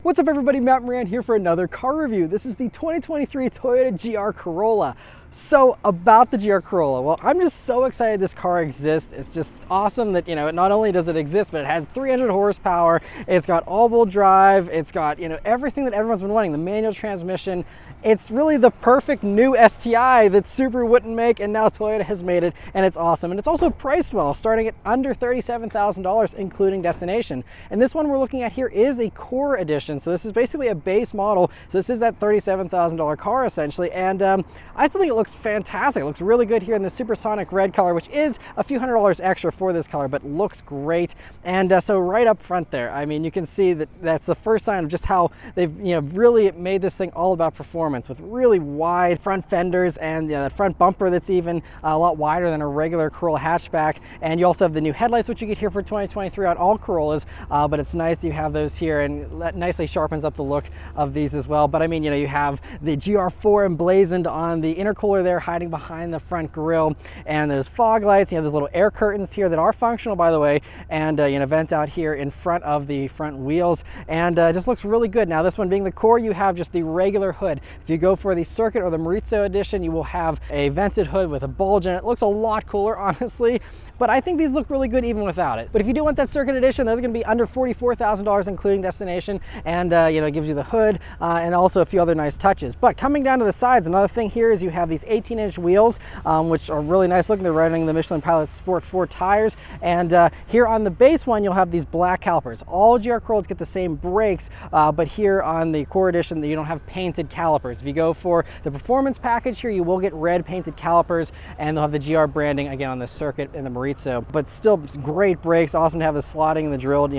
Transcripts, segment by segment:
What's up everybody, Matt Moran here for another car review. This is the 2023 Toyota GR Corolla. So about the GR Corolla, well, I'm just so excited this car exists. It's just awesome that, not only does it exist, but it has 300 horsepower. It's got all-wheel drive. It's got, everything that everyone's been wanting, the manual transmission. It's really the perfect new STI that Subaru wouldn't make, and now Toyota has made it, and it's awesome. And it's also priced well, starting at under $37,000, including destination. And this one we're looking at here is a Core Edition. So this is basically a base model. So this is that $37,000 car essentially. And I still think it looks fantastic. It looks really good here in the supersonic red color, which is a few $100s extra for this color, but looks great. And so right up front there, I mean, you can see that that's the first sign of just how they've really made this thing all about performance, with really wide front fenders and that front bumper that's even a lot wider than a regular Corolla hatchback. And you also have the new headlights, which you get here for 2023 on all Corollas, but it's nice that you have those here, and that nicely sharpens up the look of these as well. But I mean, you have the GR4 emblazoned on the intercooler there, hiding behind the front grille, and those fog lights. You have those little air curtains here that are functional, by the way, and vent out here in front of the front wheels, and just looks really good. Now this one being the Core, you have just the regular hood. If you go for the Circuit or the Maurizio edition, you will have a vented hood with a bulge in it. It looks a lot cooler, honestly, but I think these look really good even without it. But if you do want that Circuit edition, those are going to be under $44,000, including destination, and it gives you the hood and also a few other nice touches. But coming down to the sides, another thing here is you have these 18-inch wheels, which are really nice looking. They're running the Michelin Pilot Sport 4 tires, and here on the base one, you'll have these black calipers. All GR Corollas get the same brakes, but here on the Core Edition, you don't have painted calipers. If you go for the performance package here, you will get red painted calipers, and they'll have the GR branding again on the Circuit and the Maurizio. But still great brakes. Awesome to have the slotting and the drilled,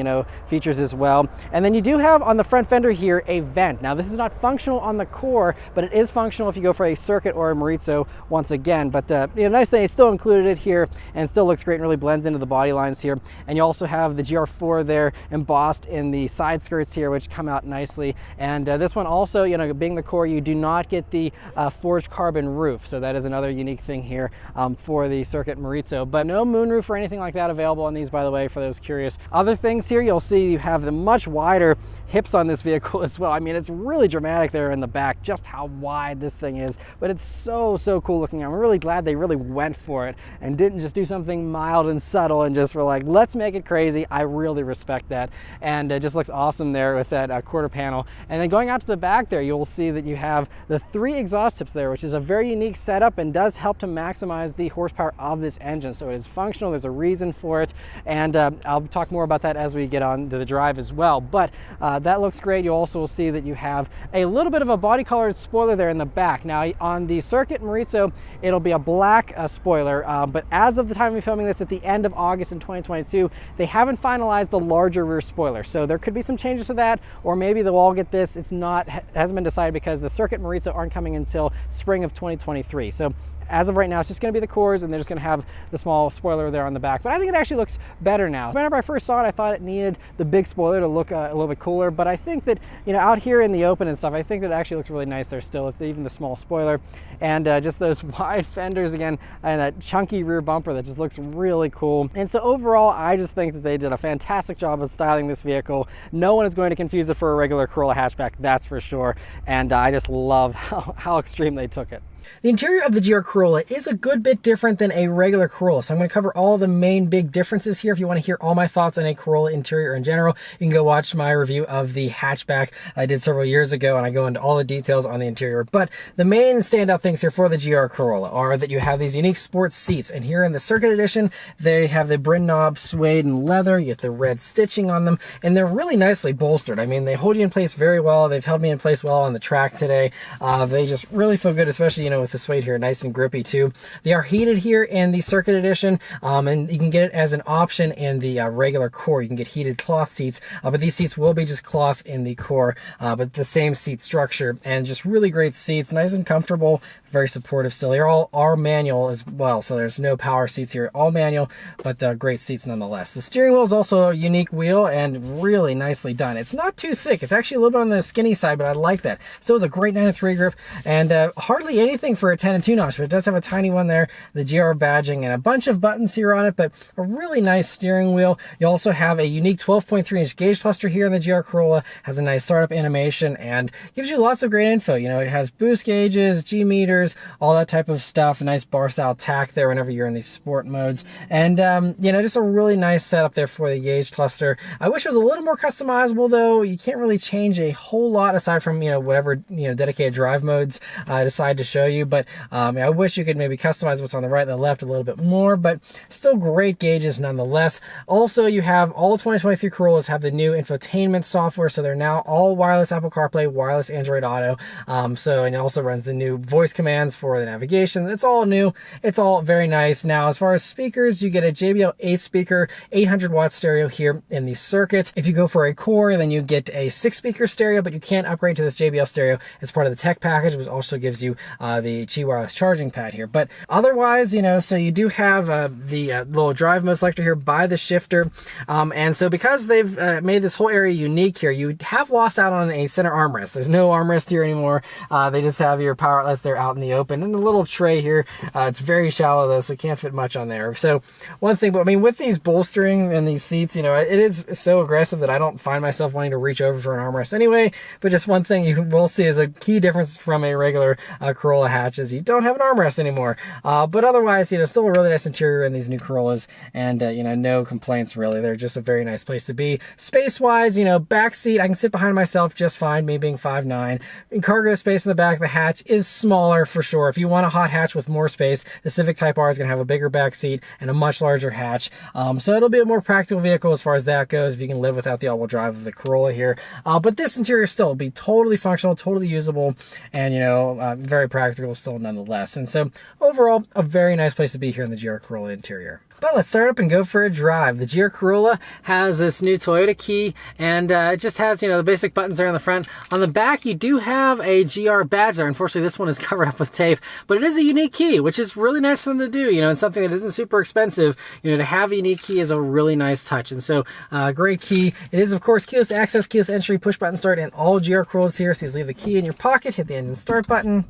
features as well. And then you do have on the front fender here a vent. Now this is not functional on the Core, but it is functional if you go for a Circuit or a Maurizio once again. But nice thing, they still included it here, and it still looks great and really blends into the body lines here. And you also have the GR4 there embossed in the side skirts here, which come out nicely. And this one also, being the Core, you do not get the forged carbon roof. So that is another unique thing here for the Circuit Maurizio, but no moonroof or anything like that available on these, by the way, for those curious. Other things here, you'll see you have the much wider hips on this vehicle as well. I mean, it's really dramatic there in the back, just how wide this thing is, but it's so cool looking. I'm really glad they really went for it and didn't just do something mild and subtle and just were like, let's make it crazy. I really respect that, and it just looks awesome there with that quarter panel. And then going out to the back there, you'll see that you have the 3 exhaust tips there, which is a very unique setup and does help to maximize the horsepower of this engine. So it is functional, there's a reason for it, and I'll talk more about that as we get on to the drive as well. But that looks great. You also will see that you have a little bit of a body colored spoiler there in the back. Now on the Circuit Maurizio, it'll be a black spoiler, but as of the time of filming this at the end of August in 2022, they haven't finalized the larger rear spoiler. So there could be some changes to that, or maybe they'll all get this. Hasn't been decided because the Circuit Maurizio aren't coming until spring of 2023. So as of right now, it's just going to be the Cores, and they're just going to have the small spoiler there on the back. But I think it actually looks better now. Whenever I first saw it, I thought it needed the big spoiler to look a little bit cooler. But I think that, out here in the open and stuff, I think that it actually looks really nice there still, with even the small spoiler. And just those wide fenders again, and that chunky rear bumper that just looks really cool. And so overall, I just think that they did a fantastic job of styling this vehicle. No one is going to confuse it for a regular Corolla hatchback, that's for sure. And I just love how extreme they took it. The interior of the GR Corolla is a good bit different than a regular Corolla, so I'm going to cover all the main big differences here. If you want to hear all my thoughts on a Corolla interior in general, you can go watch my review of the hatchback I did several years ago, and I go into all the details on the interior. But the main standout things here for the GR Corolla are that you have these unique sports seats, and here in the Circuit Edition, they have the Bryn knob suede and leather. You get the red stitching on them, and they're really nicely bolstered. I mean, they hold you in place very well. They've held me in place well on the track today. They just really feel good, especially, with the suede here, nice and grippy too. They are heated here in the Circuit Edition, and you can get it as an option in the regular Core. You can get heated cloth seats, but these seats will be just cloth in the Core, but the same seat structure, and just really great seats, nice and comfortable, very supportive still. They're all are manual as well, so there's no power seats here, all manual, but great seats nonetheless. The steering wheel is also a unique wheel and really nicely done. It's not too thick. It's actually a little bit on the skinny side, but I like that. Still is a great 9-3 grip, and hardly anything everything for a 10 and 2 notch, but it does have a tiny one there, the GR badging, and a bunch of buttons here on it, but a really nice steering wheel. You also have a unique 12.3-inch gauge cluster here in the GR Corolla, has a nice startup animation, and gives you lots of great info. You know, it has boost gauges, G meters, all that type of stuff, a nice bar style tack there whenever you're in these sport modes, and you know, just a really nice setup there for the gauge cluster. I wish it was a little more customizable though. You can't really change a whole lot aside from, you know, whatever, you know, dedicated drive modes I decide to show you, but I wish you could maybe customize what's on the right and the left a little bit more, but still great gauges nonetheless. Also, you have all 2023 Corollas have the new infotainment software, so they're now all wireless Apple CarPlay, wireless Android Auto, and it also runs the new voice commands for the navigation. It's all new. It's all very nice. Now, as far as speakers, you get a JBL 8-speaker, 800-watt stereo here in the circuit. If you go for a Core, then you get a 6-speaker stereo, but you can't upgrade to this JBL stereo as part of the tech package, which also gives you the Qi wireless charging pad here. But otherwise, you know, so you do have the little drive mode selector here by the shifter, and so because they've made this whole area unique here, you have lost out on a center armrest. There's no armrest here anymore. They just have your power outlets there out in the open, and a little tray here. It's very shallow though, so it can't fit much on there. So one thing, but I mean, with these bolstering and these seats, you know, it is so aggressive that I don't find myself wanting to reach over for an armrest anyway. But just one thing you will see is a key difference from a regular Corolla hatch is you don't have an armrest anymore. But otherwise, you know, still a really nice interior in these new Corollas, and you know, no complaints really. They're just a very nice place to be. Space-wise, you know, back seat, I can sit behind myself just fine, me being 5'9". And cargo space in the back of the hatch is smaller for sure. If you want a hot hatch with more space, the Civic Type R is going to have a bigger back seat and a much larger hatch. So it'll be a more practical vehicle as far as that goes, if you can live without the all-wheel drive of the Corolla here. But this interior still will be totally functional, totally usable, and, you know, very practical still nonetheless. And so overall, a very nice place to be here in the GR Corolla interior. But let's start up and go for a drive. The GR Corolla has this new Toyota key, and it just has, you know, the basic buttons there on the front. On the back, you do have a GR badge there. Unfortunately, this one is covered up with tape, but it is a unique key, which is really nice for them to do, you know, and something that isn't super expensive. You know, to have a unique key is a really nice touch, and so great key. It is, of course, keyless access, keyless entry, push button start, and all GR Corollas here. So you just leave the key in your pocket, hit the engine start button,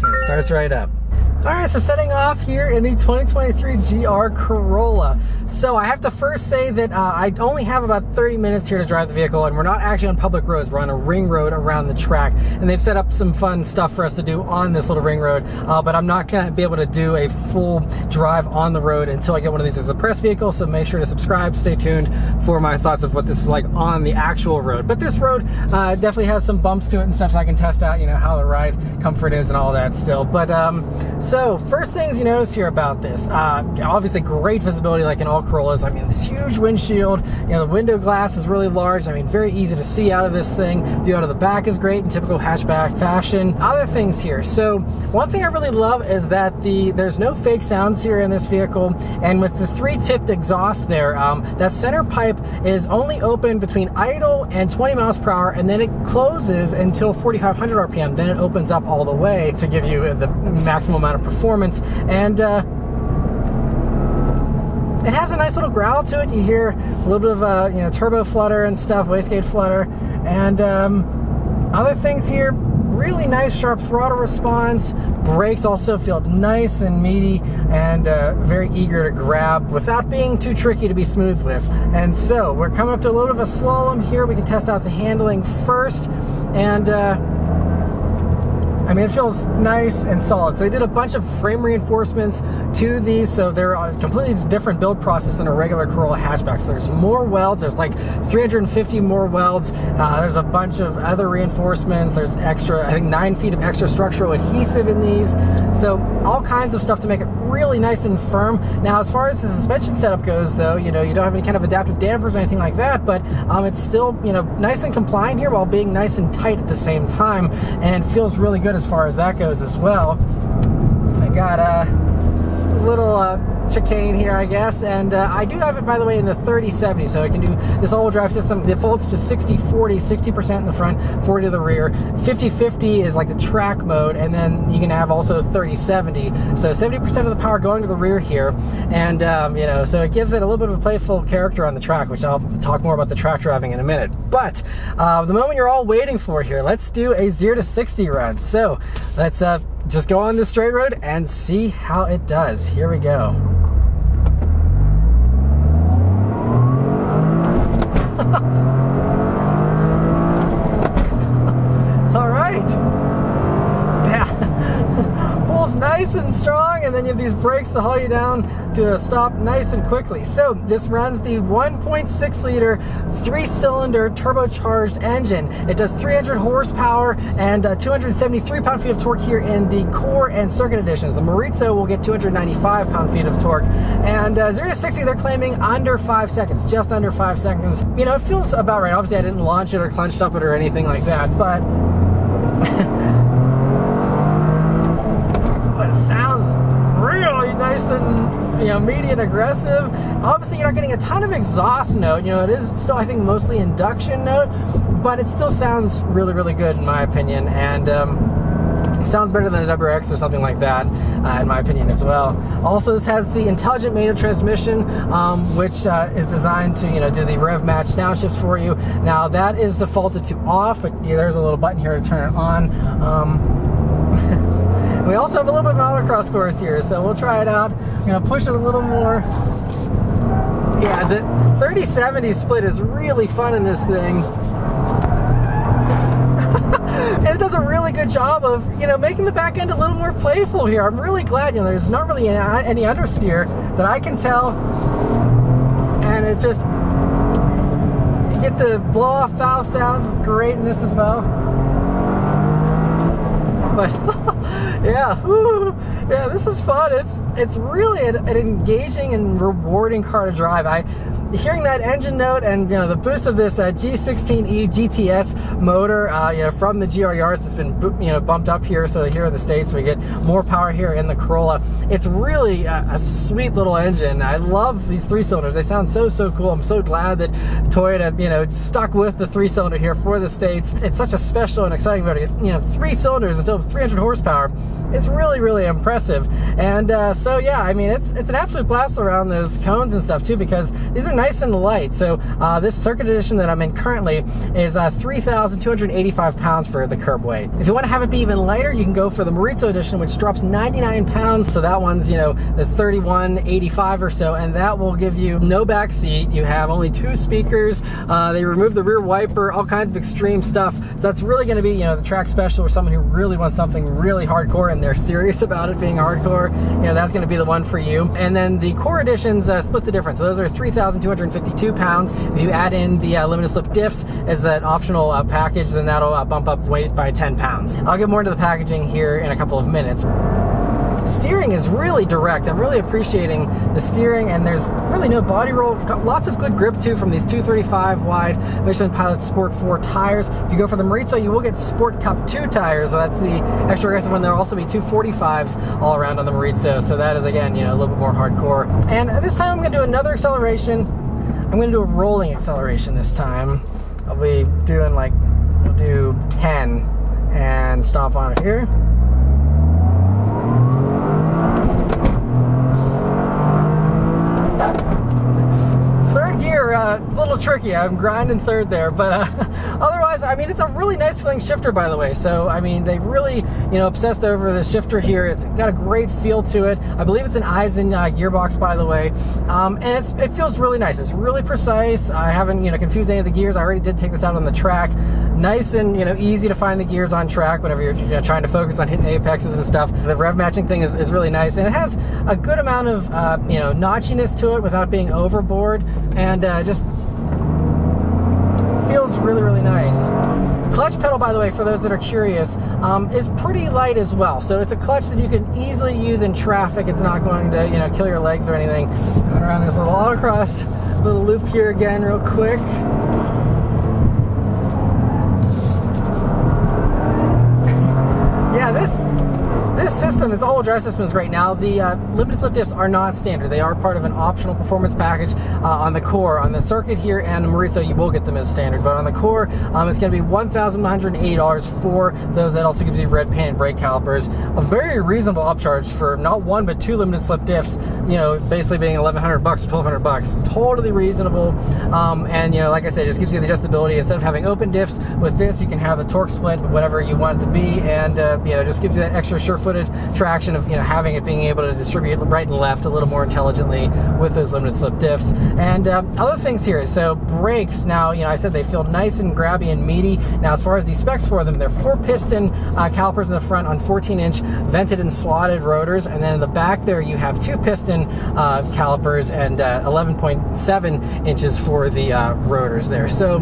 and it starts right up. All right, so setting off here in the 2023 GR Corolla. So I have to first say that I only have about 30 minutes here to drive the vehicle, and we're not actually on public roads. We're on a ring road around the track, and they've set up some fun stuff for us to do on this little ring road, but I'm not gonna be able to do a full drive on the road until I get one of these as a press vehicle, so make sure to subscribe, stay tuned for my thoughts of what this is like on the actual road. But this road definitely has some bumps to it and stuff, so I can test out, you know, how the ride comfort is and all that still. But so first things you notice here about this, obviously great visibility like in all Corollas. I mean, this huge windshield, you know, the window glass is really large. I mean, very easy to see out of this thing. View out of the back is great in typical hatchback fashion. Other things here. So one thing I really love is that there's no fake sounds here in this vehicle, and with the 3-tipped exhaust there, that center pipe is only open between idle and 20 miles per hour, and then it closes until 4,500 RPM. Then it opens up all the way to give you the maximum amount of performance, and it has a nice little growl to it. You hear a little bit of you know, turbo flutter and stuff, wastegate flutter, and other things here. Really nice sharp throttle response. Brakes also feel nice and meaty and very eager to grab without being too tricky to be smooth with. And so we're coming up to a little bit of a slalom here. We can test out the handling first, and I mean, it feels nice and solid. So they did a bunch of frame reinforcements to these, so they're a completely different build process than a regular Corolla hatchback. So there's more welds. There's like 350 more welds. There's a bunch of other reinforcements. There's extra, I think 9 feet of extra structural adhesive in these. So all kinds of stuff to make it really nice and firm. Now, as far as the suspension setup goes, though, you know, you don't have any kind of adaptive dampers or anything like that, but it's still, you know, nice and compliant here while being nice and tight at the same time, and feels really good as far as that goes as well. I got little chicane here, I guess. And I do have it, by the way, in the 30/70, so I can do this all-wheel drive system. Defaults to 60/40, 60% in the front, 40 to the rear. 50/50 is like the track mode, and then you can have also 30/70. So 70% of the power going to the rear here, and you know, so it gives it a little bit of a playful character on the track, which I'll talk more about the track driving in a minute. But the moment you're all waiting for here, let's do a 0 to 60 run. So let's just go on this straight road and see how it does. Here we go. All right. Yeah. Pulls nice and strong, and then you have these brakes to haul you down to a stop nice and quickly. So this runs the 1.6 liter 3-cylinder turbocharged engine. It does 300 horsepower and 273 pound-feet of torque here in the Core and Circuit editions. The Maurizio will get 295 pound-feet of torque. And 0 to 60, they're claiming under 5 seconds, just under 5 seconds. You know, it feels about right. Obviously, I didn't launch it or clenched up it or anything like that, but but it sounds really nice and, you know, meaty and aggressive. Obviously, you're not getting a ton of exhaust note. You know, it is still, I think, mostly induction note, but it still sounds really, really good in my opinion. And it sounds better than a WRX or something like that, in my opinion as well. Also, this has the intelligent manual transmission, which is designed to, you know, do the rev match downshifts for you. Now, that is defaulted to off, but yeah, there's a little button here to turn it on. We also have a little bit of autocross course here, so we'll try it out. I'm gonna push it a little more. Yeah, the 30/70 split is really fun in this thing. And it does a really good job of, you know, making the back end a little more playful here. I'm really glad, you know, there's not really any understeer that I can tell. And it just, you get the blow-off valve sounds great in this as well. But yeah, whew, yeah, this is fun. It's really an engaging and rewarding car to drive. Hearing that engine note and, you know, the boost of this G16E GTS motor, you know, from the GR Yaris that's been, you know, bumped up here. So here in the States, we get more power here in the Corolla. It's really a sweet little engine. I love these 3-cylinders. They sound so cool. I'm so glad that Toyota, you know, stuck with the 3-cylinder here for the States. It's such a special and exciting motor. You know, 3 cylinders and still 300 horsepower. It's really impressive. And so yeah, I mean, it's an absolute blast around those cones and stuff too, because these are nice and light. So this Circuit edition that I'm in currently is 3,285 pounds for the curb weight. If you want to have it be even lighter, you can go for the Maurizio edition, which drops 99 pounds. So that one's, you know, the 3185 or so, and that will give you no back seat. You have only 2 speakers. They remove the rear wiper, all kinds of extreme stuff. So that's really going to be, you know, the track special for someone who really wants something really hardcore and they're serious about it being hardcore. You know, that's going to be the one for you. And then the Core editions split the difference. So those are 3,252 pounds. If you add in the limited slip diffs as that optional package, then that'll bump up weight by 10 pounds. I'll get more into the packaging here in a couple of minutes. Steering is really direct. I'm really appreciating the steering, and there's really no body roll. Got lots of good grip too from these 235 wide Michelin Pilot Sport 4 tires. If you go for the Maurizio, you will get Sport Cup 2 tires, so that's the extra aggressive one. There'll also be 245s all around on the Maurizio, so that is, again, you know, a little bit more hardcore. And this time I'm going to do another acceleration. I'm going to do a rolling acceleration this time. I'll be doing, like, we'll do 10 and stomp on it here. Third gear, a little tricky. I'm grinding third there, but otherwise, I mean, it's a really nice feeling shifter, by the way. So, I mean, they really, you know, obsessed over the shifter here. It's got a great feel to it. I believe it's an Eisen gearbox, by the way, and it feels really nice. It's really precise. I haven't, you know, confused any of the gears. I already did take this out on the track. Nice and, you know, easy to find the gears on track whenever you're, you know, trying to focus on hitting apexes and stuff. The rev matching thing is really nice, and it has a good amount of, you know, notchiness to it without being overboard, and just feels really nice. Clutch pedal, by the way, for those that are curious, is pretty light as well. So it's a clutch that you can easily use in traffic. It's not going to, you know, kill your legs or anything. Going around this little autocross little loop here again real quick. Yeah, this system, this all-wheel drive system is great. Now, the limited slip diffs are not standard. They are part of an optional performance package on the core. On the circuit here and Mauricio, you will get them as standard, but on the core, it's going to be $1,180 for those. That also gives you red paint and brake calipers. A very reasonable upcharge for not one but two limited slip diffs, you know, basically being $1,100 or $1,200. Totally reasonable. And, you know, like I said, it just gives you the adjustability. Instead of having open diffs, with this, you can have the torque split, whatever you want it to be, and, you know, just gives you that extra sure-footed traction of, you know, having it being able to distribute right and left a little more intelligently with those limited slip diffs. And other things here, so brakes, now, you know, I said they feel nice and grabby and meaty. Now, as far as the specs for them, they're 4-piston calipers in the front on 14-inch vented and slotted rotors, and then in the back there you have 2-piston calipers and 11.7 inches for the rotors there. So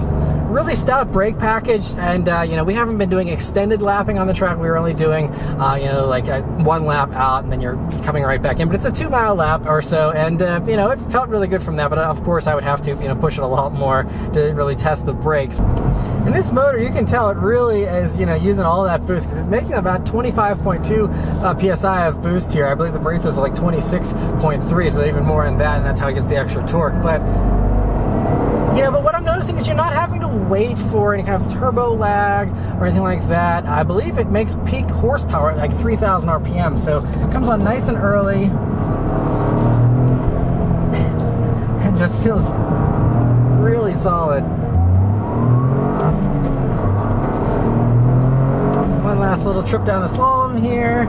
really stout brake package, and you know, we haven't been doing extended lapping on the track. We were only doing you know, like one lap out and then you're coming right back in, but it's a 2-mile lap or so, and you know, it felt really good from that. But of course I would have to, you know, push it a lot more to really test the brakes. And this motor, you can tell it really is, you know, using all that boost, because it's making about 25.2 psi of boost here. I believe the Mauricio's are like 26.3, so even more than that, and that's how it gets the extra torque. But you know, but what I'm noticing is you're not having to wait for any kind of turbo lag or anything like that. I believe it makes peak horsepower at like 3,000 RPM, so it comes on nice and early. It just feels really solid. One last little trip down the slalom here.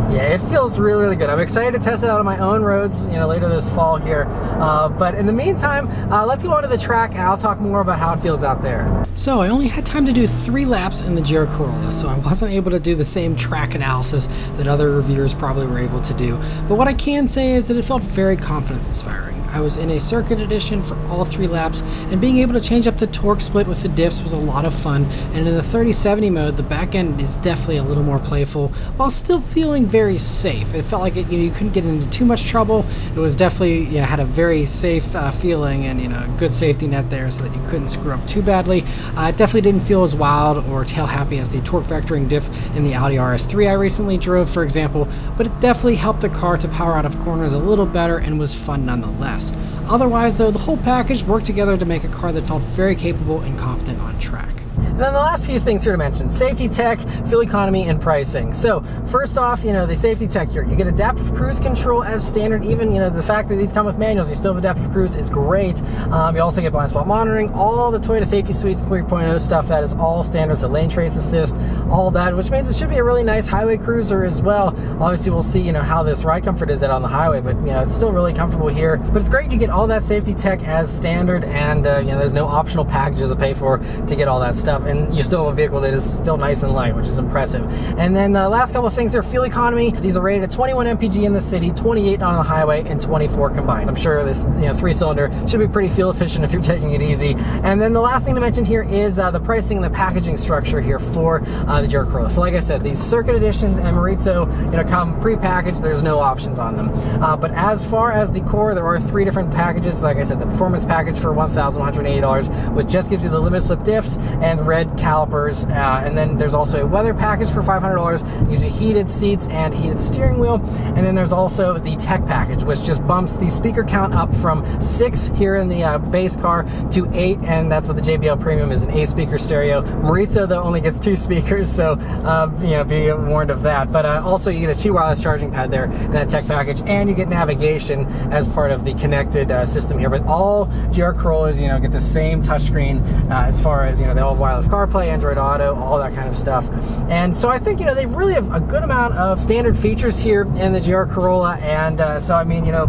Yeah, it feels really, really good. I'm excited to test it out on my own roads, you know, later this fall here. But in the meantime, let's go on to the track and I'll talk more about how it feels out there. So I only had time to do 3 laps in the GR Corolla, so I wasn't able to do the same track analysis that other reviewers probably were able to do. But what I can say is that it felt very confidence-inspiring. I was in a circuit edition for all 3 laps, and being able to change up the torque split with the diffs was a lot of fun. And in the 30/70 mode, the back end is definitely a little more playful, while still feeling very safe. It felt like it, you know, you couldn't get into too much trouble. It was definitely, you know, had a very safe feeling, and, you know, a good safety net there so that you couldn't screw up too badly. It definitely didn't feel as wild or tail happy as the torque vectoring diff in the Audi RS3 I recently drove, for example, but it definitely helped the car to power out of corners a little better and was fun nonetheless. Otherwise, though, the whole package worked together to make a car that felt very capable and competent on track. And then the last few things here to mention: safety tech, fuel economy, and pricing. So first off, you know, the safety tech here, you get adaptive cruise control as standard. Even, you know, the fact that these come with manuals, you still have adaptive cruise is great. You also get blind spot monitoring, all the Toyota safety suites 3.0 stuff, that is all standard. So lane trace assist, all that, which means it should be a really nice highway cruiser as well. Obviously we'll see, you know, how this ride comfort is on the highway, but, you know, it's still really comfortable here. But it's great you get all that safety tech as standard, and you know, there's no optional packages to pay for to get all that stuff. And you still have a vehicle that is still nice and light, which is impressive. And then the last couple of things here: fuel economy. These are rated at 21 mpg in the city, 28 on the highway, and 24 combined. I'm sure this, you know, 3-cylinder should be pretty fuel efficient if you're taking it easy. And then the last thing to mention here is the pricing and the packaging structure here for the GR Corolla. So like I said, these circuit editions and Mauricio, you know, come pre-packaged. There's no options on them. But as far as the core, there are 3 different packages. Like I said, the performance package for $1,180, which just gives you the limited slip diffs and red calipers, and then there's also a weather package for $500, gives you heated seats and heated steering wheel. And then there's also the tech package, which just bumps the speaker count up from 6 here in the base car to 8, and that's what the JBL Premium is, an 8-speaker stereo. Mauricio, though, only gets 2 speakers, so you know, be warned of that. But also you get a Qi wireless charging pad there in that tech package, and you get navigation as part of the connected system here. But all GR Corollas, you know, get the same touchscreen as far as, you know, they all have wireless CarPlay, Android Auto, all that kind of stuff. And so I think, you know, they really have a good amount of standard features here in the GR Corolla. And so, I mean, you know,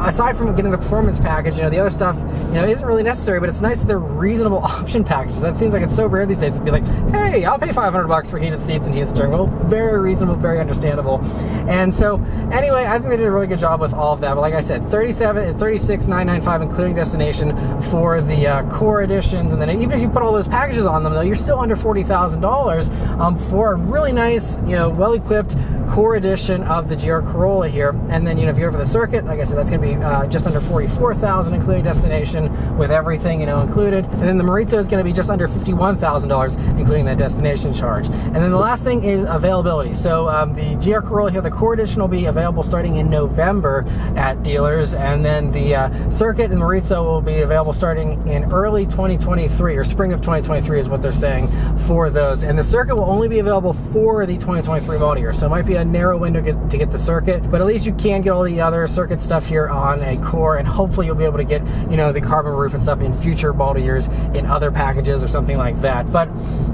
aside from getting the performance package, you know, the other stuff, you know, isn't really necessary, but it's nice that they're reasonable option packages. That seems like it's so rare these days to be like, hey, I'll pay $500 for heated seats and heated steering wheel. Very reasonable, very understandable. And so, anyway, I think they did a really good job with all of that. But like I said, $36,995 including destination for the core editions. And then even if you put all those packages on on them, though, you're still under $40,000 for a really nice, well-equipped core edition of the GR Corolla here. And then, if you're over the circuit, like I said, that's going to be just under $44,000, including destination, with everything, included. And then the Maritza is going to be just under $51,000, including that destination charge. And then the last thing is availability. So the GR Corolla here, the core edition, will be available starting in November at dealers, and then the circuit and Maritza will be available starting in early 2023, or spring of 2023 is what they're saying for those. And the circuit will only be available for the 2023 model year, so it might be a narrow window to get the circuit, but at least you can get all the other circuit stuff here on a core, and hopefully you'll be able to get the carbon roof and stuff in future model years in other packages or something like that. But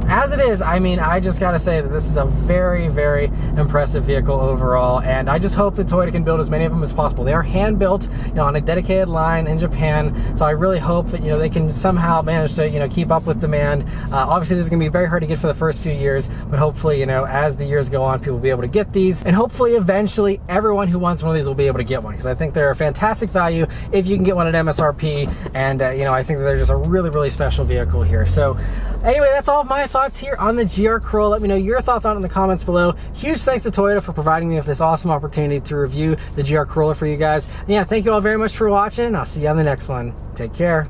as it is, I just gotta say that this is a very, very impressive vehicle overall, and I just hope that Toyota can build as many of them as possible. They are hand built, on a dedicated line in Japan, so I really hope that they can somehow manage to keep up with demand. Obviously, this is gonna be very hard to get for the first few years, but hopefully, as the years go on, people will be able to get these, and hopefully, eventually, everyone who wants one of these will be able to get one, because I think they're a fantastic value if you can get one at MSRP, and I think that they're just a really, really special vehicle here. So anyway, that's all of my thoughts here on the GR Corolla. Let me know your thoughts on it in the comments below. Huge thanks to Toyota for providing me with this awesome opportunity to review the GR Corolla for you guys. And yeah, thank you all very much for watching. I'll see you on the next one. Take care.